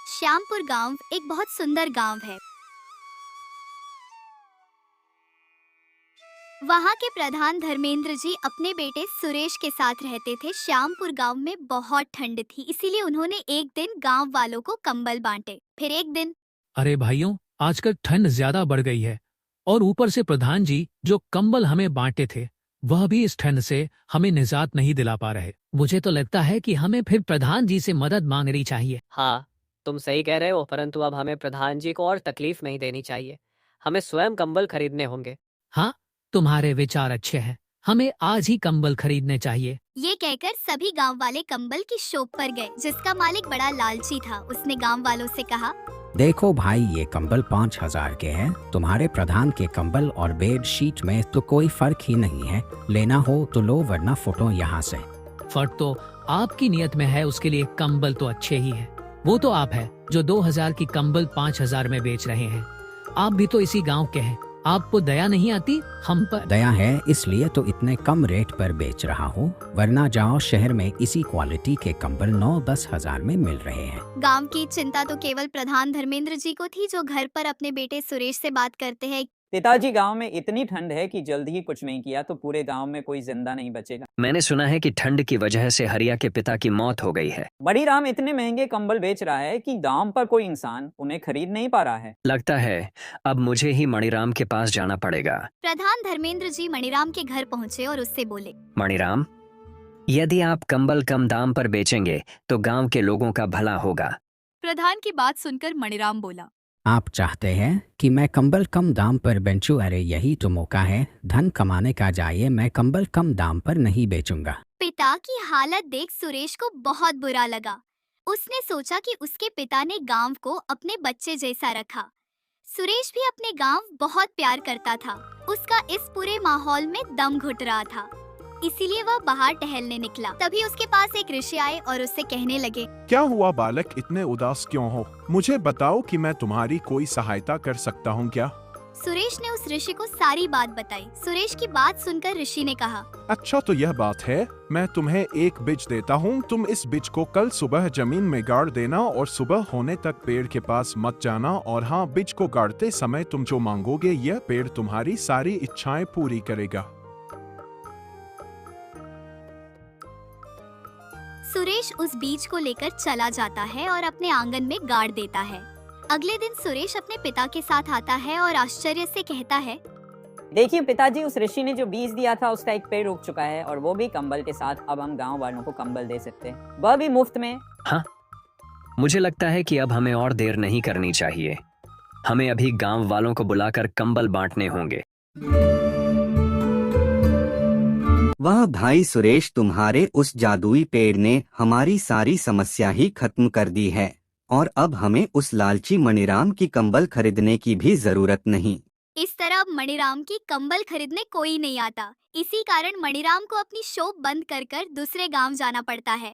श्यामपुर गांव एक बहुत सुंदर गांव है। वहाँ के प्रधान धर्मेंद्र जी अपने बेटे सुरेश के साथ रहते थे। श्यामपुर गांव में बहुत ठंड थी, इसीलिए उन्होंने एक दिन गांव वालों को कंबल बांटे। फिर एक दिन अरे भाइयों, आजकल ठंड ज्यादा बढ़ गई है और ऊपर से प्रधान जी जो कंबल हमें बांटे थे वह भी इस ठंड से हमें निजात नहीं दिला पा रहे। मुझे तो लगता है कि हमें फिर प्रधान जी से मदद मांगनी चाहिए। हाँ, तुम सही कह रहे हो, परंतु अब हमें प्रधान जी को और तकलीफ नहीं देनी चाहिए। हमें स्वयं कंबल खरीदने होंगे। हाँ, तुम्हारे विचार अच्छे हैं। हमें आज ही कंबल खरीदने चाहिए। ये कहकर सभी गांव वाले कंबल की शॉप पर गए। जिसका मालिक बड़ा लालची था, उसने गांव वालों से कहा, देखो भाई, ये कंबल 5,000 के हैं। तुम्हारे प्रधान के कंबल और बेड शीट में तो कोई फर्क ही नहीं है। लेना हो तो लो, वरना फुटो यहाँ से। फर्क तो आपकी नियत में है, उसके लिए कंबल तो अच्छे ही है। वो तो आप है जो 2,000 की कंबल 5,000 में बेच रहे हैं। आप भी तो इसी गांव के हैं। आपको दया नहीं आती हम पर? दया है, इसलिए तो इतने कम रेट पर बेच रहा हूँ। वरना जाओ, शहर में इसी क्वालिटी के कंबल 9-10 हजार में मिल रहे हैं। गांव की चिंता तो केवल प्रधान धर्मेंद्र जी को थी, जो घर पर अपने बेटे सुरेश से बात करते हैं। पिताजी, गांव में इतनी ठंड है कि जल्द ही कुछ नहीं किया तो पूरे गांव में कोई जिंदा नहीं बचेगा। मैंने सुना है कि ठंड की वजह से हरिया के पिता की मौत हो गई है। बड़ी राम इतने महंगे कंबल बेच रहा है कि दाम पर कोई इंसान उन्हें खरीद नहीं पा रहा है। लगता है अब मुझे ही मणिराम के पास जाना पड़ेगा। प्रधान धर्मेंद्र जी मणिराम के घर पहुँचे और उससे बोले, मणिराम, यदि आप कंबल कम दाम पर बेचेंगे तो गांव के लोगों का भला होगा। प्रधान की बात सुनकर मणिराम बोला, आप चाहते हैं कि मैं कंबल कम दाम पर बेचूं? अरे यही तो मौका है धन कमाने का। जाइए, मैं कंबल कम दाम पर नहीं बेचूंगा। पिता की हालत देख सुरेश को बहुत बुरा लगा। उसने सोचा कि उसके पिता ने गांव को अपने बच्चे जैसा रखा। सुरेश भी अपने गांव बहुत प्यार करता था। उसका इस पूरे माहौल में दम घुट रहा था, इसीलिए वह बाहर टहलने निकला। तभी उसके पास एक ऋषि आए और उससे कहने लगे, क्या हुआ बालक, इतने उदास क्यों हो? मुझे बताओ कि मैं तुम्हारी कोई सहायता कर सकता हूँ क्या? सुरेश ने उस ऋषि को सारी बात बताई। सुरेश की बात सुनकर ऋषि ने कहा, अच्छा तो यह बात है, मैं तुम्हें एक बीज देता हूँ। तुम इस बीज को कल सुबह जमीन में गाड़ देना और सुबह होने तक पेड़ के पास मत जाना। और हाँ, बीज को गाड़ते समय तुम जो मांगोगे यह पेड़ तुम्हारी सारी इच्छाएं पूरी करेगा। सुरेश उस बीज को लेकर चला जाता है और अपने आंगन में गाड़ देता है। अगले दिन सुरेश अपने पिता के साथ आता है और आश्चर्य से कहता है, देखिए पिताजी, उस ऋषि ने जो बीज दिया था उसका एक पेड़ उग चुका है और वो भी कंबल के साथ। अब हम गांव वालों को कंबल दे सकते हैं, वह भी मुफ्त में। हाँ, मुझे लगता है कि अब हमें और देर नहीं करनी चाहिए। हमें अभी गांव वालों को बुलाकर कंबल बांटने होंगे। वाह भाई सुरेश, तुम्हारे उस जादुई पेड़ ने हमारी सारी समस्या ही खत्म कर दी है और अब हमें उस लालची मणिराम की कंबल खरीदने की भी जरूरत नहीं। इस तरह अब मणिराम की कंबल खरीदने कोई नहीं आता। इसी कारण मणिराम को अपनी शॉप बंद कर दूसरे गांव जाना पड़ता है।